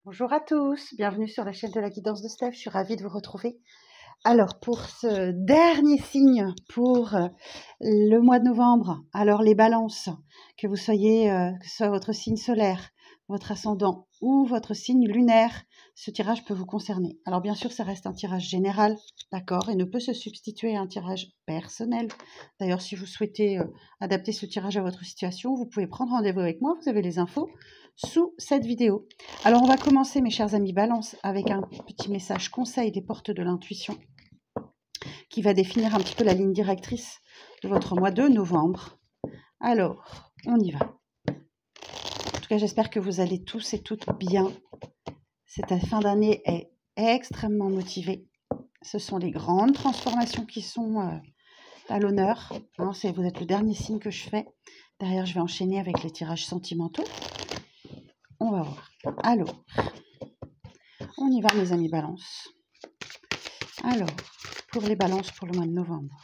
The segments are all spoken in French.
Bonjour à tous, bienvenue sur la chaîne de la guidance de Steph, je suis ravie de vous retrouver. Alors pour ce dernier signe pour le mois de novembre, alors les balances, que vous soyez, que ce soit votre signe solaire, votre ascendant ou votre signe lunaire, ce tirage peut vous concerner. Alors bien sûr ça reste un tirage général, d'accord, et ne peut se substituer à un tirage personnel. D'ailleurs si vous souhaitez adapter ce tirage à votre situation, vous pouvez prendre rendez-vous avec moi, vous avez les infos sous cette vidéo. Alors on va commencer mes chers amis Balance avec un petit message conseil des portes de l'intuition qui va définir un petit peu la ligne directrice de votre mois de novembre. Alors, on y va. En tout cas, j'espère que vous allez tous et toutes bien. Cette fin d'année est extrêmement motivée. Ce sont les grandes transformations qui sont à l'honneur. Hein, vous êtes le dernier signe que je fais. Derrière, je vais enchaîner avec les tirages sentimentaux. On va voir. Alors, on y va mes amis Balance. Alors, pour les balances pour le mois de novembre.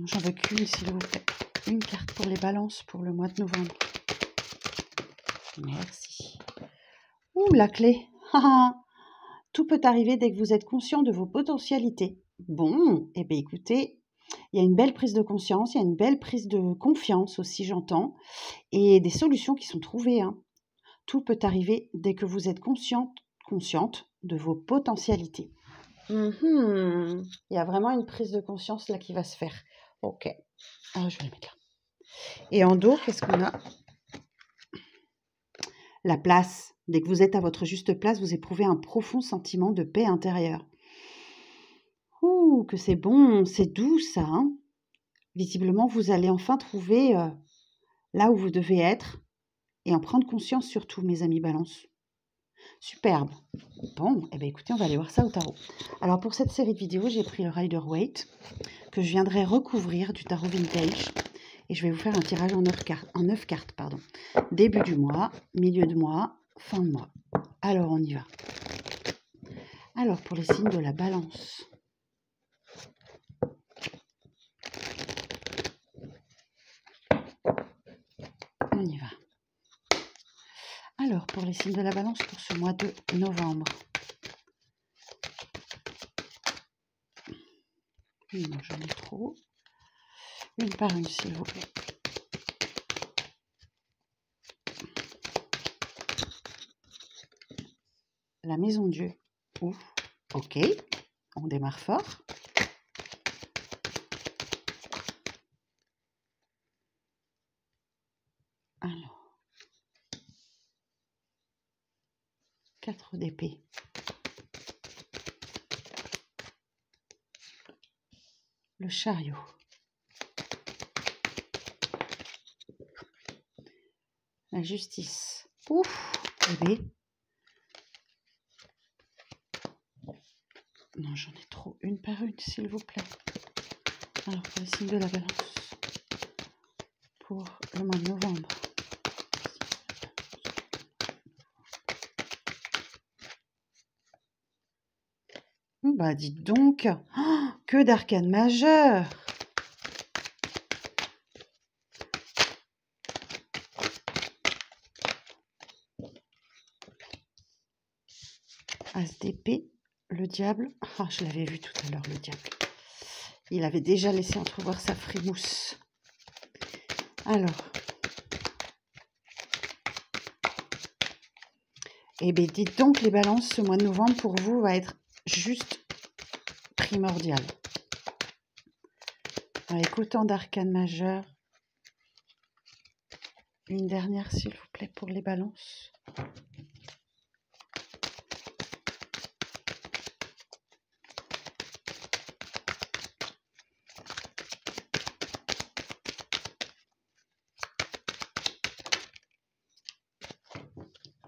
J'en veux qu'une, s'il vous plaît. Une carte pour les balances pour le mois de novembre. Merci. Ouh, la clé. Tout peut arriver dès que vous êtes conscient de vos potentialités. Bon, eh bien écoutez, il y a une belle prise de conscience, il y a une belle prise de confiance aussi, j'entends, et des solutions qui sont trouvées. Hein. Tout peut arriver dès que vous êtes consciente de vos potentialités. Il y a vraiment une prise de conscience là qui va se faire. Ok, alors, je vais le mettre là. Et en dos, qu'est-ce qu'on a? La place. Dès que vous êtes à votre juste place, vous éprouvez un profond sentiment de paix intérieure. Ouh, que c'est bon, c'est doux ça. Hein. Visiblement, vous allez enfin trouver là où vous devez être et en prendre conscience surtout, mes amis Balance. Superbe. Bon, eh bien écoutez, on va aller voir ça au tarot. Alors pour cette série de vidéos, j'ai pris le Rider-Waite que je viendrai recouvrir du tarot vintage et je vais vous faire un tirage en 9 cartes. Début du mois, milieu de mois, fin de mois. Alors on y va. Alors pour les signes de la Balance. On y va. Alors pour les signes de la Balance pour ce mois de novembre. Non, j'en ai trop. Une par une, s'il vous plaît. La maison de Dieu. Ouf. Ok. On démarre fort. Alors. 4 d'épée. Le chariot. La justice. Ouf. Bébé. Non, j'en ai trop. Une par une, s'il vous plaît. Alors, pour le signe de la Balance. Pour le mois de novembre. Bah, dites donc. Oh, que d'arcane majeur. As d'épée, le diable. Ah, je l'avais vu tout à l'heure, le diable. Il avait déjà laissé entrevoir sa frimousse. Alors. Eh bien, dites donc, les balances, ce mois de novembre, pour vous, va être juste primordial. Avec autant d'arcanes majeures. Une dernière, s'il vous plaît, pour les balances.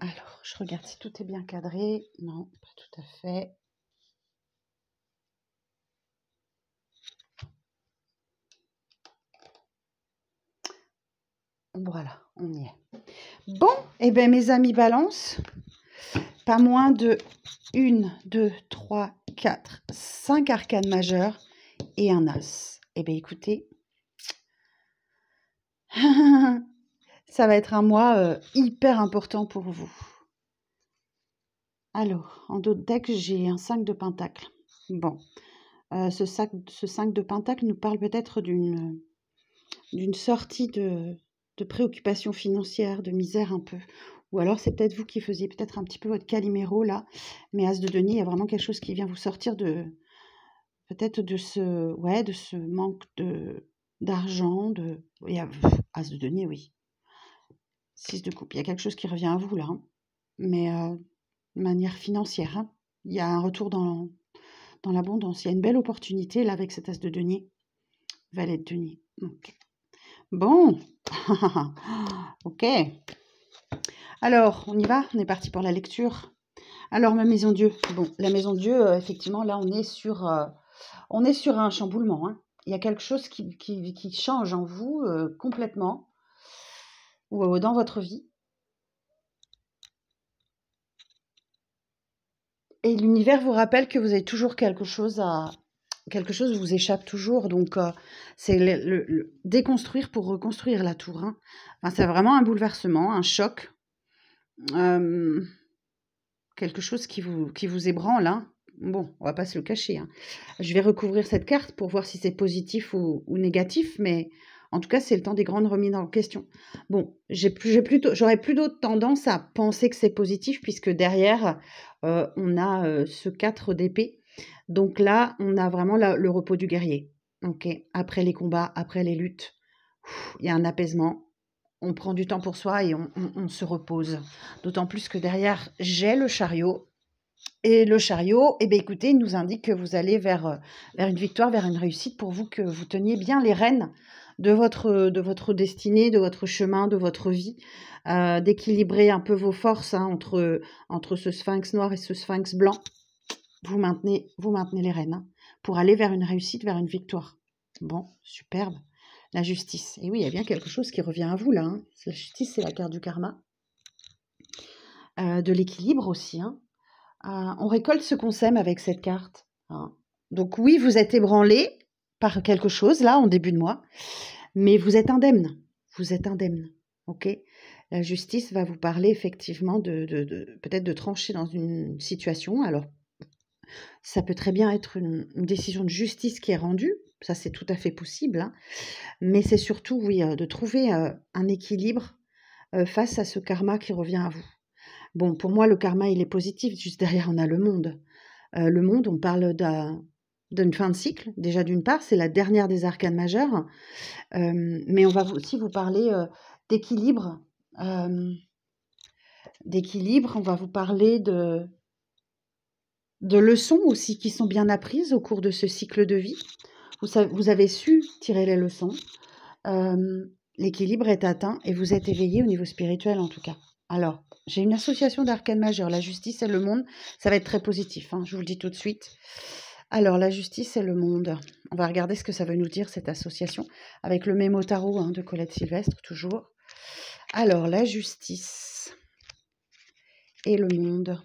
Alors, je regarde si tout est bien cadré. Non, pas tout à fait. Voilà, on y est. Bon, eh bien, mes amis Balance, pas moins de 1, 2, 3, 4, 5 5 arcanes majeures et un as. Eh bien, écoutez, ça va être un mois hyper important pour vous. Alors, en dos de deck, j'ai un 5 de pentacle. Bon, ce 5 de pentacle nous parle peut-être d'une sortie de préoccupation financière, de misère un peu. Ou alors, c'est peut-être vous qui faisiez peut-être un petit peu votre caliméro, là. Mais As de denier, il y a vraiment quelque chose qui vient vous sortir peut-être de ce manque d'argent. As de denier, oui. 6 de coupe. Il y a quelque chose qui revient à vous, là. Hein. Mais de manière financière. Hein. Il y a un retour dans l'abondance. Il y a une belle opportunité, là, avec cet As de denier. Valet de denier. Okay. Bon. Ok. Alors, on y va? On est parti pour la lecture. Alors, ma maison Dieu. Bon, la maison Dieu, effectivement, là, on est sur un chamboulement. Hein. Il y a quelque chose qui change en vous complètement ou dans votre vie. Et l'univers vous rappelle que vous avez toujours quelque chose vous échappe toujours. Donc, c'est le déconstruire pour reconstruire la tour. Hein. Enfin, c'est vraiment un bouleversement, un choc. Quelque chose qui vous ébranle. Hein. Bon, on va pas se le cacher. Hein. Je vais recouvrir cette carte pour voir si c'est positif ou négatif, mais en tout cas, c'est le temps des grandes remises en question. Bon, j'aurais plutôt tendance à penser que c'est positif, puisque derrière, on a ce 4 d'épée. Donc là, on a vraiment le repos du guerrier. Ok. Après les combats, après les luttes, il y a un apaisement. On prend du temps pour soi et on se repose. D'autant plus que derrière, j'ai le chariot. Et le chariot, eh bien, écoutez, il nous indique que vous allez vers une victoire, vers une réussite, pour vous, que vous teniez bien les rênes de votre destinée, de votre chemin, de votre vie, d'équilibrer un peu vos forces hein, entre ce sphinx noir et ce sphinx blanc. Vous maintenez les rênes hein, pour aller vers une réussite, vers une victoire. Bon, superbe. La justice. Et oui, il y a bien quelque chose qui revient à vous là. Hein. La justice, c'est la carte du karma. De l'équilibre aussi. Hein. On récolte ce qu'on sème avec cette carte. Hein. Donc oui, vous êtes ébranlé par quelque chose là en début de mois, mais vous êtes indemne. Vous êtes indemne. Ok. La justice va vous parler effectivement peut-être de trancher dans une situation. Alors, ça peut très bien être une décision de justice qui est rendue. Ça, c'est tout à fait possible. Hein. Mais c'est surtout, oui, de trouver un équilibre face à ce karma qui revient à vous. Bon, pour moi, le karma, il est positif. Juste derrière, on a le monde. Le monde, on parle d'une fin de cycle. Déjà, d'une part, c'est la dernière des arcanes majeures. Mais on va aussi vous parler d'équilibre. On va vous parler de leçons aussi qui sont bien apprises au cours de ce cycle de vie. Vous avez su tirer les leçons. L'équilibre est atteint et vous êtes éveillé au niveau spirituel en tout cas. Alors, j'ai une association d'arcanes majeures, la justice et le monde. Ça va être très positif, hein, je vous le dis tout de suite. Alors, la justice et le monde. On va regarder ce que ça veut nous dire, cette association, avec le mémo tarot hein, de Colette Sylvestre, toujours. Alors, la justice et le monde.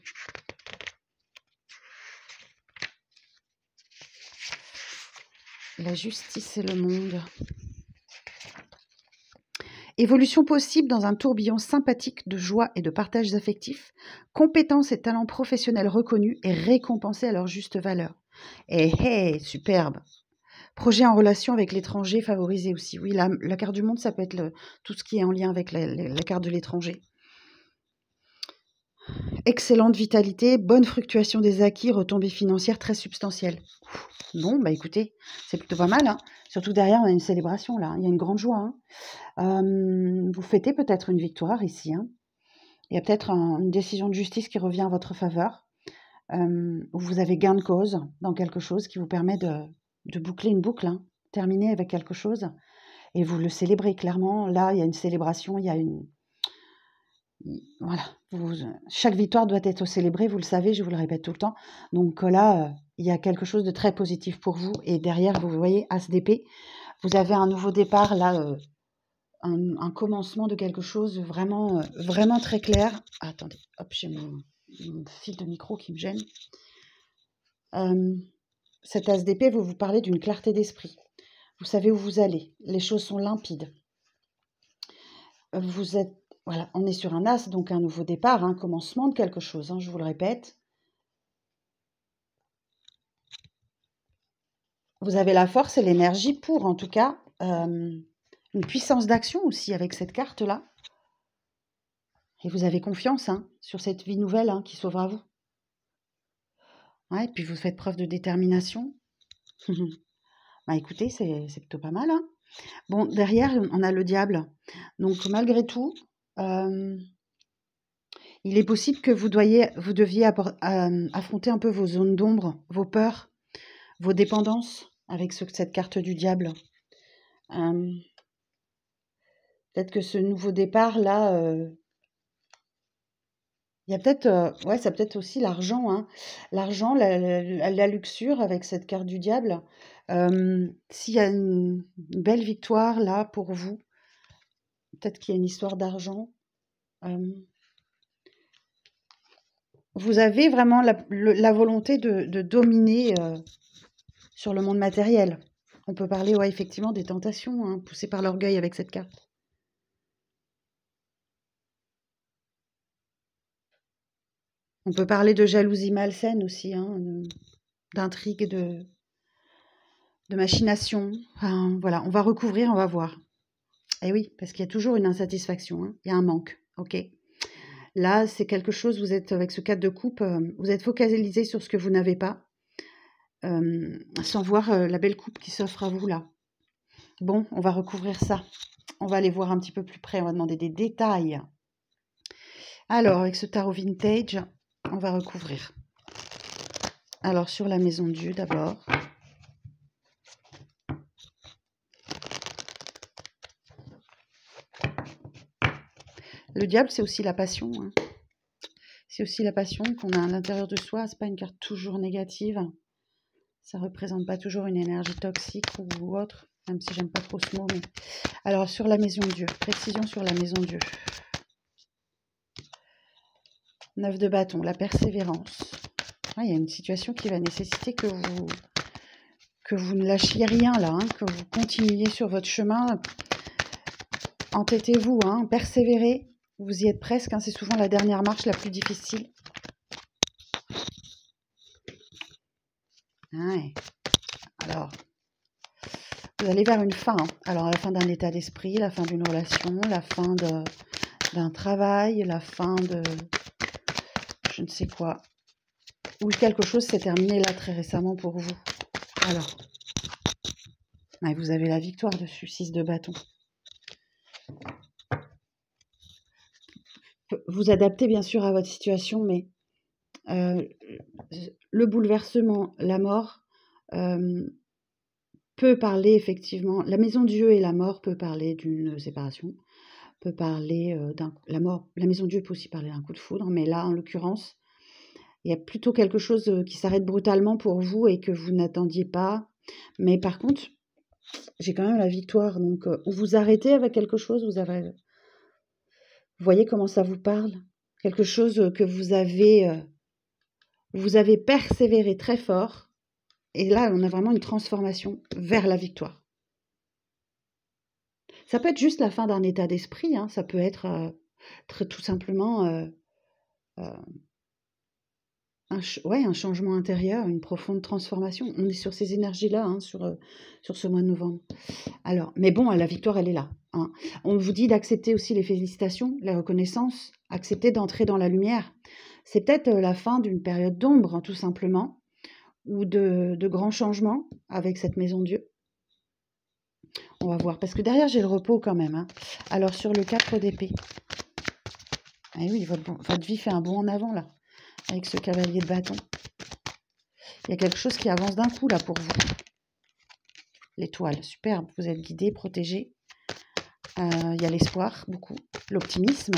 La justice et le monde. Évolution possible dans un tourbillon sympathique de joie et de partages affectifs, compétences et talents professionnels reconnus et récompensés à leur juste valeur. Et superbe. Projet en relation avec l'étranger favorisé aussi. Oui, la carte du monde, ça peut être tout ce qui est en lien avec la carte de l'étranger. Excellente vitalité, bonne fluctuation des acquis, retombées financières très substantielles. Bon, bah écoutez, c'est plutôt pas mal. Hein. Surtout derrière, on a une célébration là. Il y a une grande joie. Hein. Vous fêtez peut-être une victoire ici. Hein. Il y a peut-être une décision de justice qui revient en votre faveur. Où vous avez gain de cause dans quelque chose qui vous permet de boucler une boucle, hein, terminer avec quelque chose. Et vous le célébrez clairement. Là, il y a une célébration, il y a une... Voilà. Chaque victoire doit être célébrée, vous le savez, je vous le répète tout le temps. Donc là, il y a quelque chose de très positif pour vous. Et derrière, vous voyez, As d'épée, vous avez un nouveau départ, là, un commencement de quelque chose vraiment, vraiment très clair. Ah, attendez, hop, j'ai mon fil de micro qui me gêne. cet as d'épée, vous parlez d'une clarté d'esprit. Vous savez où vous allez. Les choses sont limpides. Vous êtes, voilà, on est sur un as, donc un nouveau départ, un commencement de quelque chose, hein, je vous le répète. Vous avez la force et l'énergie pour, en tout cas, une puissance d'action aussi avec cette carte-là. Et vous avez confiance sur cette vie nouvelle qui s'ouvre à vous. Ouais, et puis vous faites preuve de détermination. Bah écoutez, c'est plutôt pas mal. Bon, derrière, on a le diable. Donc malgré tout, il est possible que vous deviez affronter un peu vos zones d'ombre, vos peurs, vos dépendances avec cette carte du diable. Peut-être que ce nouveau départ-là, il y a peut-être, ouais, ça peut-être aussi l'argent, l'argent, la luxure avec cette carte du diable. S'il y a une belle victoire là pour vous, peut-être qu'il y a une histoire d'argent. Vous avez vraiment la volonté de dominer sur le monde matériel. On peut parler, ouais, effectivement, des tentations poussées par l'orgueil avec cette carte. On peut parler de jalousie malsaine aussi, d'intrigue, de machination. Enfin, voilà, on va recouvrir, on va voir. Et oui, parce qu'il y a toujours une insatisfaction, il y a un manque, ok. Là, c'est quelque chose, vous êtes avec ce 4 de coupe, vous êtes focalisé sur ce que vous n'avez pas, sans voir la belle coupe qui s'offre à vous là. Bon, on va recouvrir ça. On va aller voir un petit peu plus près, on va demander des détails. Alors, avec ce tarot vintage, on va recouvrir. Alors, sur la maison de Dieu d'abord. Le diable, c'est aussi la passion. C'est aussi la passion qu'on a à l'intérieur de soi. C'est pas une carte toujours négative. Ça représente pas toujours une énergie toxique ou autre, même si j'aime pas trop ce mot. Mais... Alors, sur la maison de Dieu, précision sur la maison de Dieu. 9 de bâton, la persévérance. Il y a une situation qui va nécessiter que vous ne lâchiez rien là, que vous continuiez sur votre chemin. Entêtez-vous, persévérez. Vous y êtes presque, c'est souvent la dernière marche la plus difficile. Ouais. Alors, vous allez vers une fin. Alors, la fin d'un état d'esprit, la fin d'une relation, la fin d'un travail, la fin de je ne sais quoi. Ou quelque chose s'est terminé là très récemment pour vous. Alors, ouais, vous avez la victoire dessus, 6 de bâton. Vous adaptez bien sûr à votre situation, mais le bouleversement, la mort, peut parler effectivement, la maison de Dieu et la mort peut parler d'une séparation, peut parler la mort, la maison de Dieu peut aussi parler d'un coup de foudre, mais là en l'occurrence, il y a plutôt quelque chose qui s'arrête brutalement pour vous et que vous n'attendiez pas, mais par contre, j'ai quand même la victoire, donc où vous arrêtez avec quelque chose, vous voyez comment ça vous parle, quelque chose que vous avez persévéré très fort, et là on a vraiment une transformation vers la victoire. Ça peut être juste la fin d'un état d'esprit, ça peut être tout simplement un changement intérieur, une profonde transformation. On est sur ces énergies-là, sur ce mois de novembre. Alors, mais bon, la victoire, elle est là. On vous dit d'accepter aussi les félicitations, la reconnaissance, accepter d'entrer dans la lumière. C'est peut-être la fin d'une période d'ombre, tout simplement, ou de grands changements avec cette maison de Dieu. On va voir, parce que derrière, j'ai le repos quand même. Alors, sur le 4 d'épée. Ah oui, votre vie fait un bond en avant, là, avec ce cavalier de bâton. Il y a quelque chose qui avance d'un coup, là, pour vous. L'étoile, superbe. Vous êtes guidé, protégé. Il y a l'espoir, beaucoup. L'optimisme.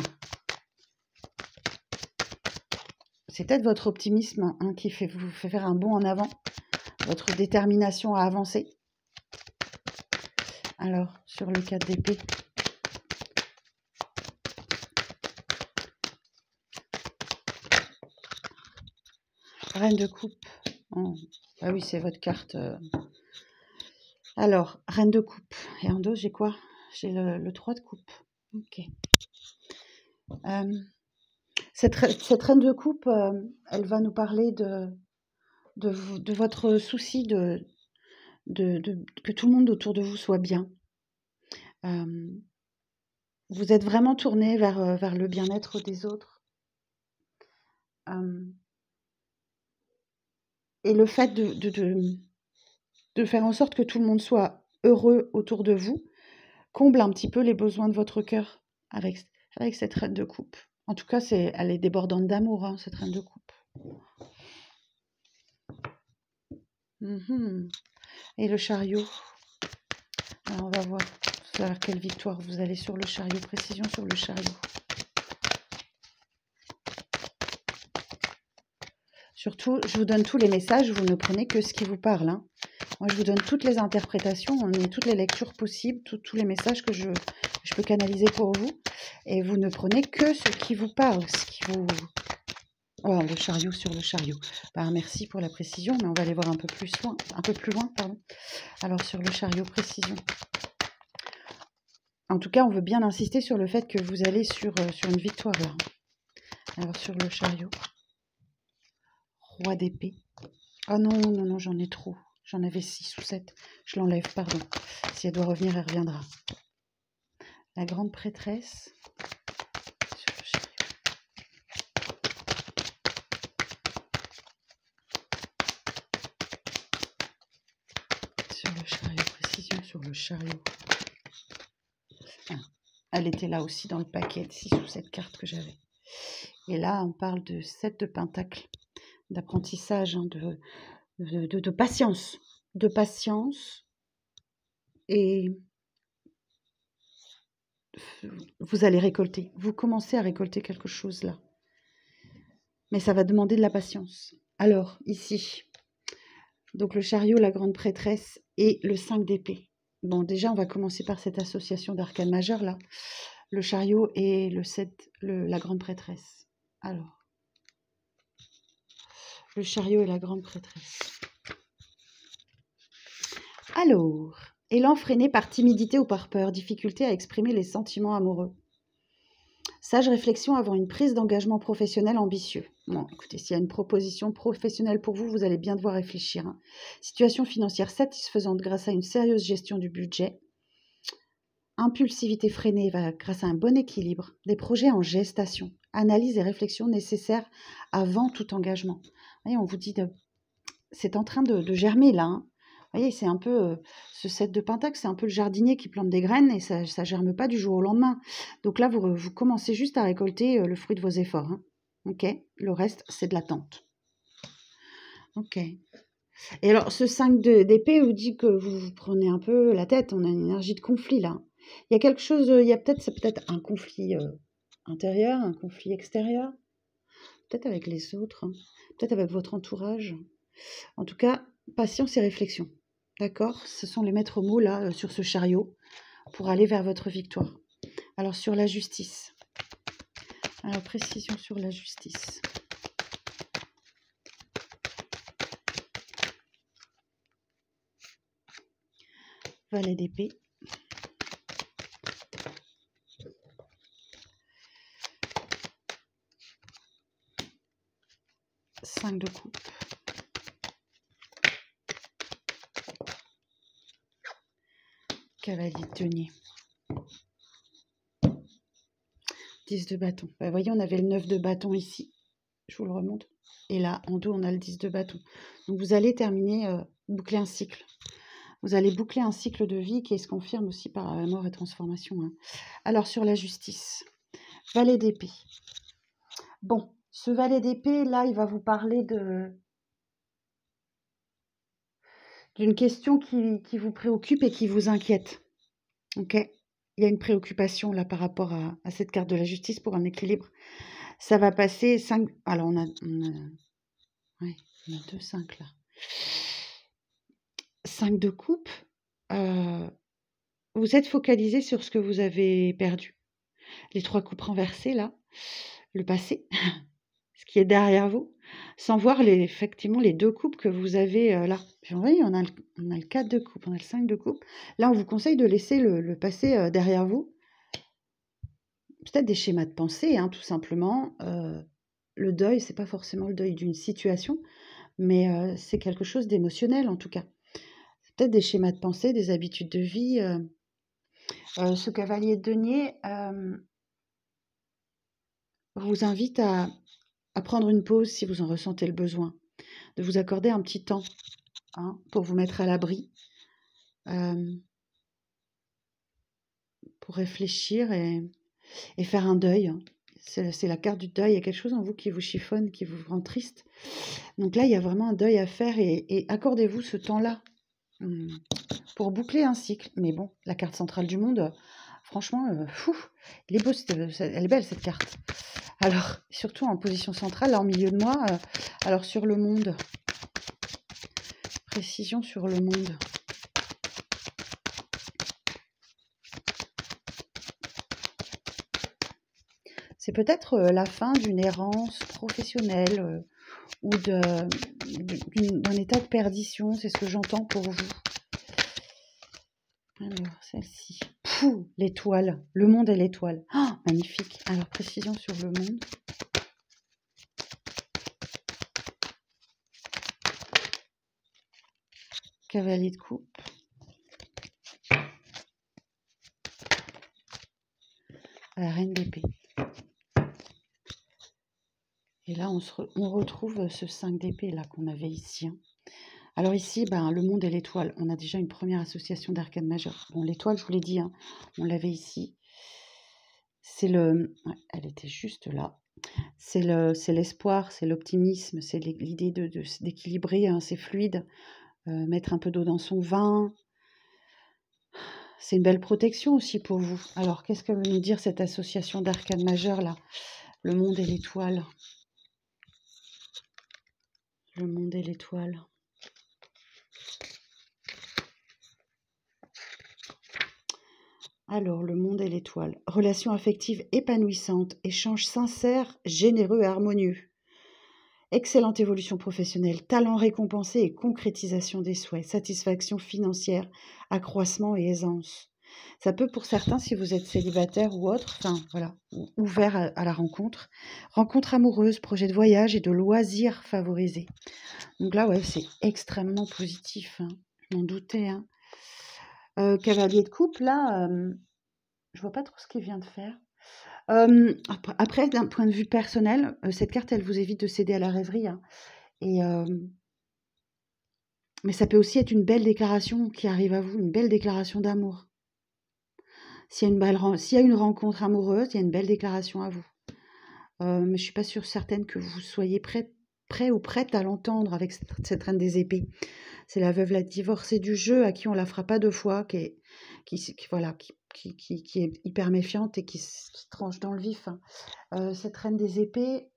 C'est peut-être votre optimisme qui vous fait faire un bond en avant. Votre détermination à avancer. Alors, sur le 4 d'épée. Reine de coupe. Oh. Ah oui, c'est votre carte. Alors, reine de coupe. Et en dos, j'ai quoi? J'ai le 3 de coupe. Ok. Cette reine de coupe, elle va nous parler de votre souci que tout le monde autour de vous soit bien. Vous êtes vraiment tourné vers le bien-être des autres. Et le fait de faire en sorte que tout le monde soit heureux autour de vous comble un petit peu les besoins de votre cœur avec cette reine de coupe. En tout cas, elle est débordante d'amour, hein, cette reine de coupe. Et le chariot. Alors, on va voir vers quelle victoire vous allez sur le chariot. Précision sur le chariot. Surtout, je vous donne tous les messages, vous ne prenez que ce qui vous parle. Hein. Moi, je vous donne toutes les interprétations, toutes les lectures possibles, tous les messages que je peux canaliser pour vous. Et vous ne prenez que ce qui vous parle, ce qui vous... Oh, le chariot sur le chariot. Ben, merci pour la précision, mais on va aller voir un peu plus loin. Pardon. Alors, sur le chariot, précision. En tout cas, on veut bien insister sur le fait que vous allez sur une victoire, là. Alors, sur le chariot. Roi d'épée. Oh non, j'en ai trop. J'en avais 6 ou 7. Je l'enlève, pardon. Si elle doit revenir, elle reviendra. La grande prêtresse. Sur le chariot. Sur le chariot, précision sur le chariot. Ah, elle était là aussi dans le paquet de 6 ou 7 cartes que j'avais. Et là, on parle de 7 de pentacles, d'apprentissage, hein, de patience. De patience. Et vous allez récolter. Vous commencez à récolter quelque chose là. Mais ça va demander de la patience. Alors, ici, donc le chariot, la grande prêtresse et le 5 d'épée. Bon, déjà, on va commencer par cette association d'arcanes majeures là. Le chariot et le 7, la grande prêtresse. Alors, le chariot et la grande prêtresse. Alors, élan freiné par timidité ou par peur, difficulté à exprimer les sentiments amoureux. Sage réflexion avant une prise d'engagement professionnel ambitieux. Bon, écoutez, s'il y a une proposition professionnelle pour vous, vous allez bien devoir réfléchir. Hein. Situation financière satisfaisante grâce à une sérieuse gestion du budget. Impulsivité freinée grâce à un bon équilibre. Des projets en gestation. Analyse et réflexion nécessaires avant tout engagement. Vous voyez, on vous dit, c'est en train de germer là. Hein. Vous voyez, c'est un peu, ce 7 de pentacle, c'est un peu le jardinier qui plante des graines et ça ne germe pas du jour au lendemain. Donc là, vous commencez juste à récolter le fruit de vos efforts. Hein. Ok. Le reste, c'est de l'attente. Ok. Et alors, ce 5 d'épée vous dit que vous vous prenez un peu la tête. On a une énergie de conflit là. Il y a quelque chose, c'est peut-être un conflit intérieur, un conflit extérieur. Peut-être avec les autres, hein. Peut-être avec votre entourage. En tout cas, patience et réflexion. D'accord? Ce sont les maîtres mots là sur ce chariot pour aller vers votre victoire. Alors sur la justice. Alors précision sur la justice. Valet d'épée. Cinq de coupe. Cavalier de denier. 10 de bâton. Vous voyez, on avait le 9 de bâton ici. Je vous le remonte. Et là, en dos, on a le 10 de bâton. Donc, vous allez terminer, boucler un cycle. Vous allez boucler un cycle de vie qui se confirme aussi par la mort et transformation. Hein. Alors, sur la justice. Valet d'épée. Bon, ce valet d'épée, là, il va vous parler d'une question qui vous préoccupe et qui vous inquiète. Ok? Il y a une préoccupation là par rapport à cette carte de la justice pour un équilibre. Ça va passer 5... Alors, on a 2 5 là. 5 de coupe. Vous êtes focalisé sur ce que vous avez perdu. Les 3 coupes renversées là. Le passé. ce qui est derrière vous, sans voir effectivement les 2 coupes que vous avez là. Puis vous voyez, on a le 4 de coupe, on a le 5 de coupe. Là, on vous conseille de laisser le passé derrière vous. Peut-être des schémas de pensée, hein, tout simplement. Le deuil, c'est pas forcément le deuil d'une situation, mais c'est quelque chose d'émotionnel en tout cas. C'est peut-être des schémas de pensée, des habitudes de vie. Ce cavalier de denier vous invite à prendre une pause si vous en ressentez le besoin, de vous accorder un petit temps pour vous mettre à l'abri, pour réfléchir et faire un deuil. C'est la carte du deuil, il y a quelque chose en vous qui vous chiffonne, qui vous rend triste. Donc là, il y a vraiment un deuil à faire et accordez-vous ce temps-là pour boucler un cycle. Mais bon, la carte centrale du monde, franchement, elle est beau, elle est belle cette carte. Alors, surtout en position centrale, là, en milieu de moi, alors sur le monde, précision sur le monde. C'est peut-être la fin d'une errance professionnelle ou d'un état de perdition, c'est ce que j'entends pour vous. Alors, celle-ci. L'étoile. Le monde et l'étoile. Oh, magnifique. Alors, précision sur le monde. Cavalier de coupe. La reine d'épée. Et là, on retrouve ce 5 d'épée là qu'on avait ici. Alors ici, le monde et l'étoile. On a déjà une première association d'arcane majeur. Bon, l'étoile, je vous l'ai dit, on l'avait ici. C'est le... Ouais, elle était juste là. C'est l'espoir, c'est l'optimisme, c'est l'idée d'équilibrer, c'est fluide. Mettre un peu d'eau dans son vin. C'est une belle protection aussi pour vous. Alors, qu'est-ce que veut nous dire cette association d'arcane majeur là? Le monde et l'étoile. Le monde et l'étoile. Alors, le monde et l'étoile. Relation affective épanouissante, échange sincère, généreux et harmonieux. Excellente évolution professionnelle, talent récompensé et concrétisation des souhaits, satisfaction financière, accroissement et aisance. Ça peut pour certains, si vous êtes célibataire ou autre, enfin voilà, ouvert à la rencontre. Rencontre amoureuse, projet de voyage et de loisirs favorisés. Donc là, ouais, c'est extrêmement positif, je m'en doutais. Cavalier de coupe, là, je vois pas trop ce qu'il vient de faire. Après, d'un point de vue personnel, cette carte, elle vous évite de céder à la rêverie. Mais ça peut aussi être une belle déclaration qui arrive à vous, une belle déclaration d'amour. S'il y a une rencontre amoureuse, il y a une belle déclaration à vous. Mais je ne suis pas certaine que vous soyez prêt ou prête à l'entendre avec cette reine des épées. C'est la veuve, la divorcée du jeu, à qui on la fera pas 2 fois, qui est hyper méfiante et qui tranche dans le vif. Cette reine des épées,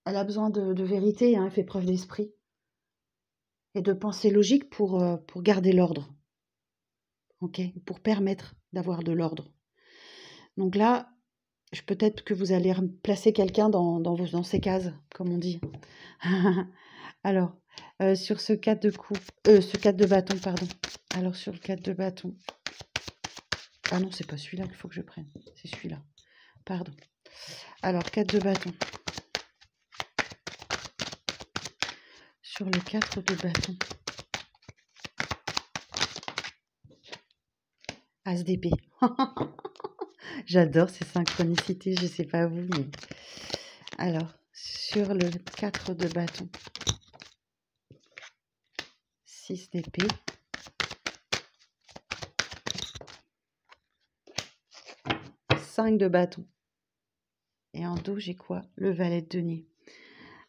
elle a besoin de vérité, elle fait preuve d'esprit et de pensée logique pour garder l'ordre, pour permettre d'avoir de l'ordre. Donc là, peut-être que vous allez placer quelqu'un dans ces cases, comme on dit. Alors, sur ce 4 de bâton, pardon. Alors, sur le 4 de bâton. Ah non, c'est pas celui-là qu'il faut que je prenne. C'est celui-là. Pardon. Alors, 4 de bâton. Sur le 4 de bâton. As d'épée. J'adore ces synchronicités, je sais pas vous, mais... Alors, sur le 4 de bâton. 6 d'épée. 5 de bâton. Et en dos, j'ai quoi? Le valet de denier.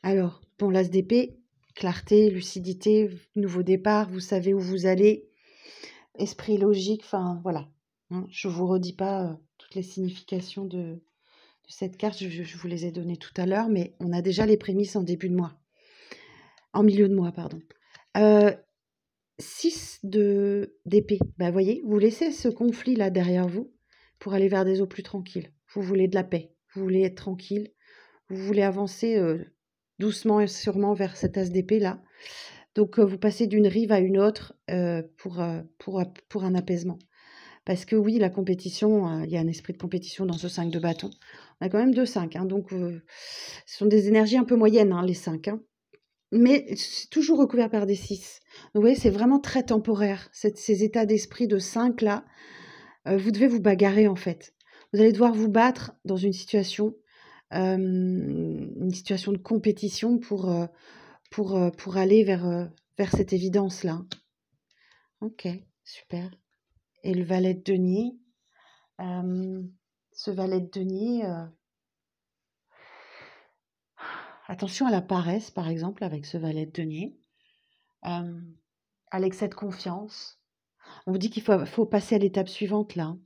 Alors, bon, l'as d'épée, clarté, lucidité, nouveau départ, vous savez où vous allez, esprit logique, enfin, voilà. Je ne vous redis pas toutes les significations de cette carte, je vous les ai données tout à l'heure, mais on a déjà les prémices en début de mois. En milieu de mois, pardon. 6 d'épée. Vous voyez, vous laissez ce conflit-là derrière vous pour aller vers des eaux plus tranquilles. Vous voulez de la paix. vous voulez être tranquille, vous voulez avancer doucement et sûrement vers cet as d'épée là. Donc vous passez d'une rive à une autre pour un apaisement. Parce que oui, la compétition, il y a un esprit de compétition dans ce 5 de bâton. On a quand même 2 5, hein, donc ce sont des énergies un peu moyennes, hein, les 5. Hein. Mais c'est toujours recouvert par des 6. Donc vous voyez, c'est vraiment très temporaire, ces états d'esprit de 5 là. Vous devez vous bagarrer en fait. Vous allez devoir vous battre dans une situation de compétition pour aller vers cette évidence-là. Ok, super. Et le valet de denier, ce valet de denier, attention à la paresse, par exemple, avec ce valet de denier, à l'excès de confiance. On vous dit qu'il faut passer à l'étape suivante, là.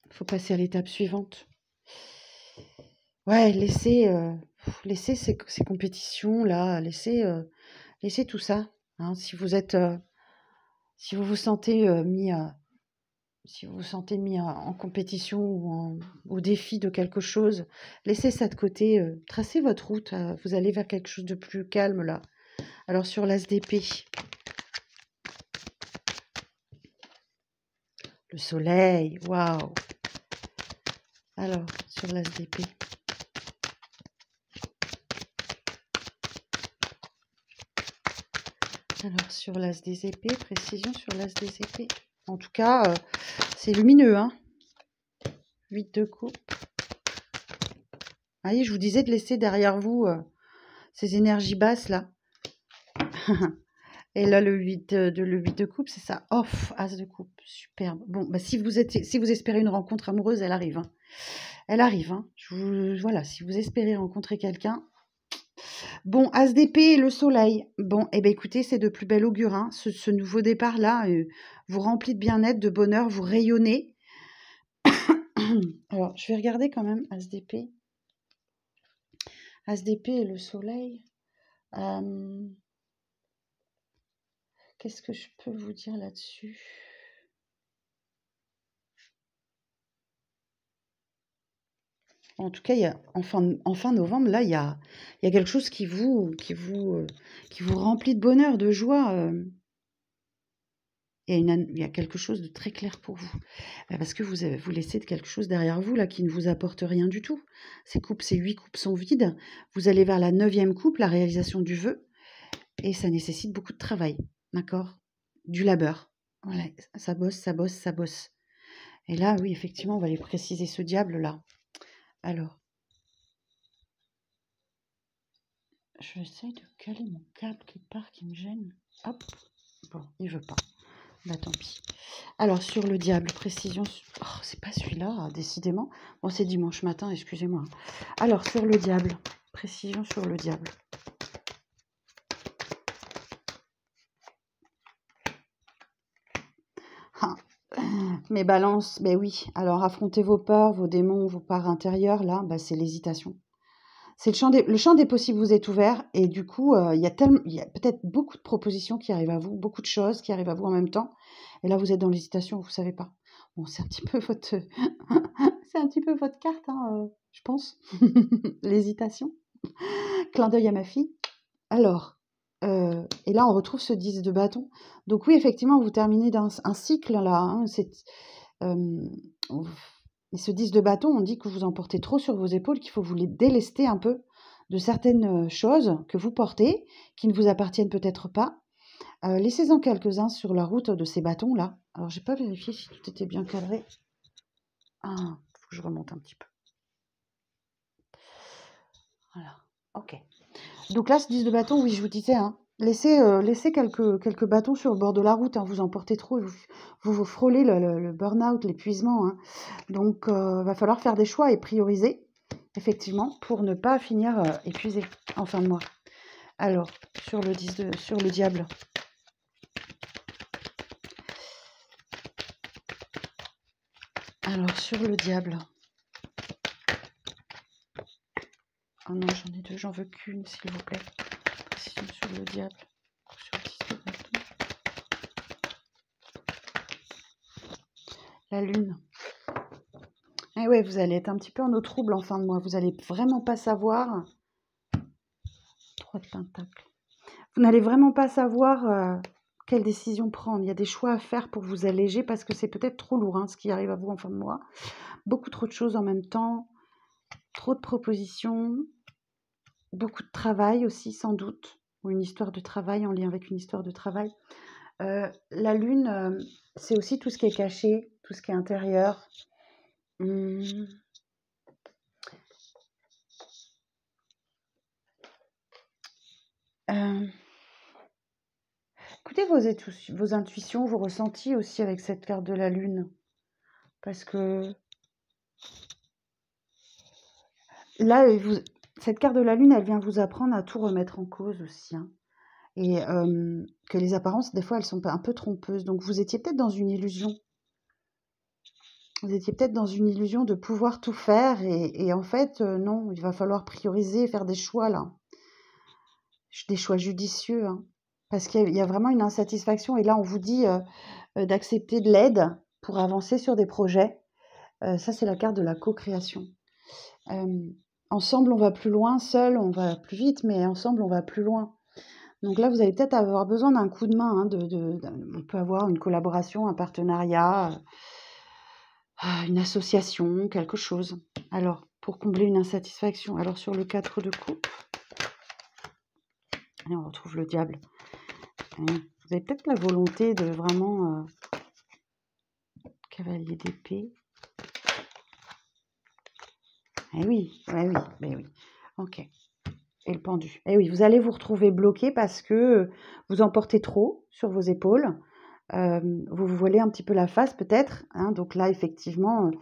Il faut passer à l'étape suivante. Ouais, laissez ces compétitions-là, laissez tout ça. Hein, si vous vous sentez mis en compétition ou au défi de quelque chose, laissez ça de côté, tracez votre route, vous allez vers quelque chose de plus calme là. Alors sur l'as d'épée, le soleil, waouh. Alors sur l'as d'épée. Alors sur l'as des épées, précision sur l'as des épées. En tout cas, c'est lumineux, hein. 8 de coupe. Vous voyez, je vous disais de laisser derrière vous ces énergies basses là. Et là, le 8 de coupe, c'est ça. Off, as de coupe. Superbe. Bon, bah, si vous espérez une rencontre amoureuse, elle arrive. Hein. Elle arrive. Hein. Voilà, si vous espérez rencontrer quelqu'un. Bon, as d'épée et le soleil. Bon, eh ben écoutez, c'est de plus bel augure. Hein. Ce nouveau départ-là vous remplit de bien-être, de bonheur, vous rayonnez. Alors, je vais regarder quand même as d'épée. As d'épée et le soleil. Qu'est-ce que je peux vous dire là-dessus? En tout cas, en fin novembre, là, il y a quelque chose qui vous remplit de bonheur, de joie. Il y a quelque chose de très clair pour vous. Parce que vous laissez quelque chose derrière vous là qui ne vous apporte rien du tout. Ces 8 coupes sont vides. Vous allez vers la 9e coupe, la réalisation du vœu. Et ça nécessite beaucoup de travail. D'accord? Du labeur. Voilà, ça bosse, ça bosse, ça bosse. Et là, oui, effectivement, on va aller préciser ce diable-là. Alors, j'essaye de caler mon câble quelque part qui me gêne. Hop, bon, il veut pas. Bah tant pis. Alors, sur le diable, précision... Oh, c'est pas celui-là, décidément. Bon, c'est dimanche matin, excusez-moi. Alors, sur le diable, précision sur le diable. Ah, mes balances, ben oui. Alors, affrontez vos peurs, vos démons, vos parts intérieures, là, bah, c'est l'hésitation. C'est le champ des possibles vous est ouvert et du coup, il y a peut-être beaucoup de propositions qui arrivent à vous, beaucoup de choses qui arrivent à vous en même temps et là, vous êtes dans l'hésitation, vous ne savez pas. Bon, c'est un petit peu votre c'est un petit peu votre carte, hein, je pense, l'hésitation. Clin d'œil à ma fille. Alors, et là, on retrouve ce 10 de bâton. Donc oui, effectivement, vous terminez un cycle là, hein, et ce 10 de bâton, on dit que vous en portez trop sur vos épaules, qu'il faut vous les délester un peu de certaines choses que vous portez, qui ne vous appartiennent peut-être pas. Laissez-en quelques-uns sur la route de ces bâtons-là. Alors, j'ai pas vérifié si tout était bien cadré. Ah, faut que je remonte un petit peu. Voilà, ok. Donc là, ce 10 de bâton, oui, je vous disais, hein, laissez quelques bâtons sur le bord de la route, hein, vous en portez trop, vous frôlez le burn-out, l'épuisement. Hein. Donc, va falloir faire des choix et prioriser, effectivement, pour ne pas finir épuisé en fin de mois. Alors, sur le diable. Alors, sur le diable. Oh non, j'en ai deux, j'en veux qu'une, s'il vous plaît. Précision sur le diable. Sur le 10 de bâton. La lune. Et ouais, vous allez être un petit peu en eau trouble en fin de mois. Vous n'allez vraiment pas savoir. 3 de pentacles. Vous n'allez vraiment pas savoir quelle décision prendre. Il y a des choix à faire pour vous alléger parce que c'est peut-être trop lourd ce qui arrive à vous en fin de mois. Beaucoup trop de choses en même temps. Trop de propositions. Beaucoup de travail aussi, sans doute. Ou une histoire de travail en lien avec une histoire de travail. La lune, c'est aussi tout ce qui est caché, tout ce qui est intérieur. Écoutez vos intuitions, vos ressentis aussi avec cette carte de la lune. Parce que là, cette carte de la lune, elle vient vous apprendre à tout remettre en cause aussi. Et que les apparences, des fois, elles sont un peu trompeuses. Donc, vous étiez peut-être dans une illusion. Vous étiez peut-être dans une illusion de pouvoir tout faire. Et en fait, non, il va falloir prioriser, faire des choix, là. Des choix judicieux. Parce qu'il y a vraiment une insatisfaction. Et là, on vous dit d'accepter de l'aide pour avancer sur des projets. Ça, c'est la carte de la co-création. Ensemble, on va plus loin. Seul, on va plus vite. Mais ensemble, on va plus loin. Donc là, vous allez peut-être avoir besoin d'un coup de main. On peut avoir une collaboration, un partenariat, une association, quelque chose. Alors, pour combler une insatisfaction. Alors, sur le 4 de coupe, et on retrouve le diable. Vous avez peut-être la volonté de vraiment... cavalier d'épée. Eh oui, mais oui. Ok. Et le pendu. Eh oui, vous allez vous retrouver bloqué parce que vous en portez trop sur vos épaules. Vous vous voilez un petit peu la face peut-être. Donc là, effectivement,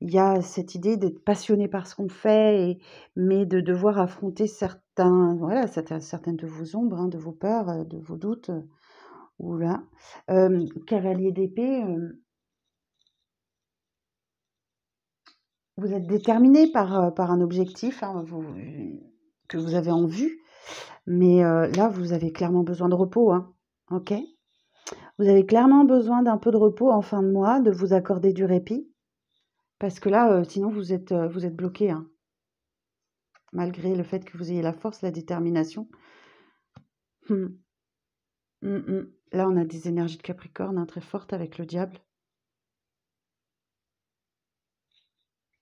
il y a cette idée d'être passionné par ce qu'on fait, mais de devoir affronter certaines de vos ombres, de vos peurs, de vos doutes. Oula. Cavalier d'épée, vous êtes déterminé par un objectif que vous avez en vue, mais là, vous avez clairement besoin de repos, ok? Vous avez clairement besoin d'un peu de repos en fin de mois, de vous accorder du répit, parce que là, sinon, vous êtes bloqué, malgré le fait que vous ayez la force, la détermination. Là, on a des énergies de Capricorne très fortes avec le diable.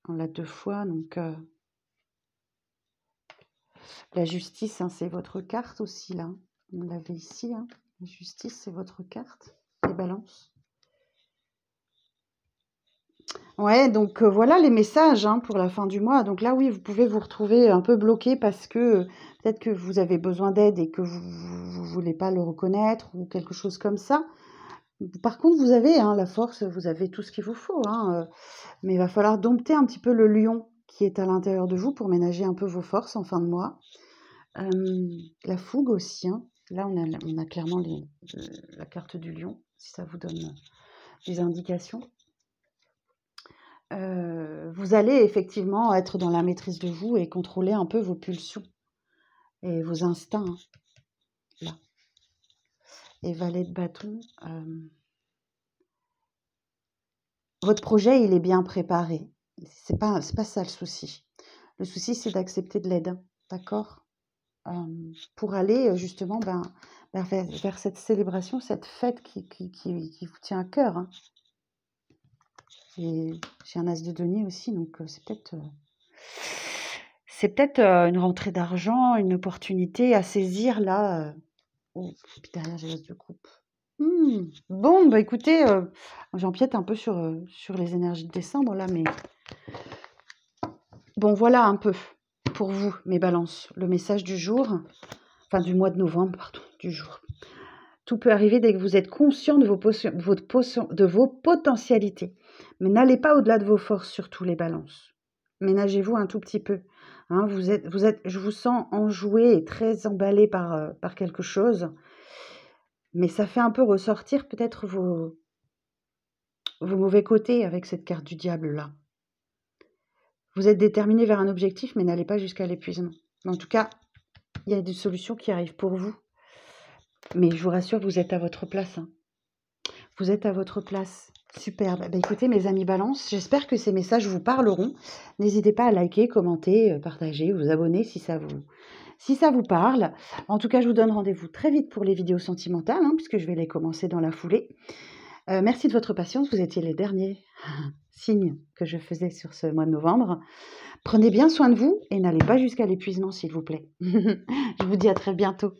On l'a 2 fois, donc la justice, c'est votre carte aussi, là. On l'avait ici, La justice, c'est votre carte. Les balances. Ouais, donc voilà les messages pour la fin du mois. Donc là, oui, vous pouvez vous retrouver un peu bloqué parce que peut-être que vous avez besoin d'aide et que vous ne voulez pas le reconnaître ou quelque chose comme ça. Par contre, vous avez la force, vous avez tout ce qu'il vous faut. Mais il va falloir dompter un petit peu le lion qui est à l'intérieur de vous pour ménager un peu vos forces en fin de mois. La fougue aussi. Là, on a clairement la carte du lion, si ça vous donne des indications. Vous allez effectivement être dans la maîtrise de vous et contrôler un peu vos pulsions et vos instincts. Là. Et valet de bâton. Votre projet, il est bien préparé. C'est pas ça le souci. Le souci, c'est d'accepter de l'aide, d'accord? Pour aller justement vers cette célébration, cette fête qui vous tient à cœur. Et j'ai un as de denier aussi, donc c'est peut-être une rentrée d'argent, une opportunité à saisir là. Oh, puis derrière, j'ai l'as de coupe. Bon, écoutez, j'empiète un peu sur les énergies de décembre là, mais bon, voilà un peu pour vous, mes balances, le message du jour, enfin du mois de novembre, pardon, du jour. Tout peut arriver dès que vous êtes conscient de vos potentialités. Mais n'allez pas au-delà de vos forces, surtout les balances. Ménagez-vous un tout petit peu. Je vous sens enjoué et très emballé par quelque chose. Mais ça fait un peu ressortir peut-être vos mauvais côtés avec cette carte du diable là. Vous êtes déterminé vers un objectif, mais n'allez pas jusqu'à l'épuisement. En tout cas, il y a des solutions qui arrivent pour vous. Mais je vous rassure, vous êtes à votre place. Vous êtes à votre place. Superbe. Bah, écoutez, mes amis Balance, j'espère que ces messages vous parleront. N'hésitez pas à liker, commenter, partager, vous abonner si ça vous parle. En tout cas, je vous donne rendez-vous très vite pour les vidéos sentimentales, hein, puisque je vais les commencer dans la foulée. Merci de votre patience, vous étiez les derniers signes que je faisais sur ce mois de novembre. Prenez bien soin de vous et n'allez pas jusqu'à l'épuisement, s'il vous plaît. Je vous dis à très bientôt.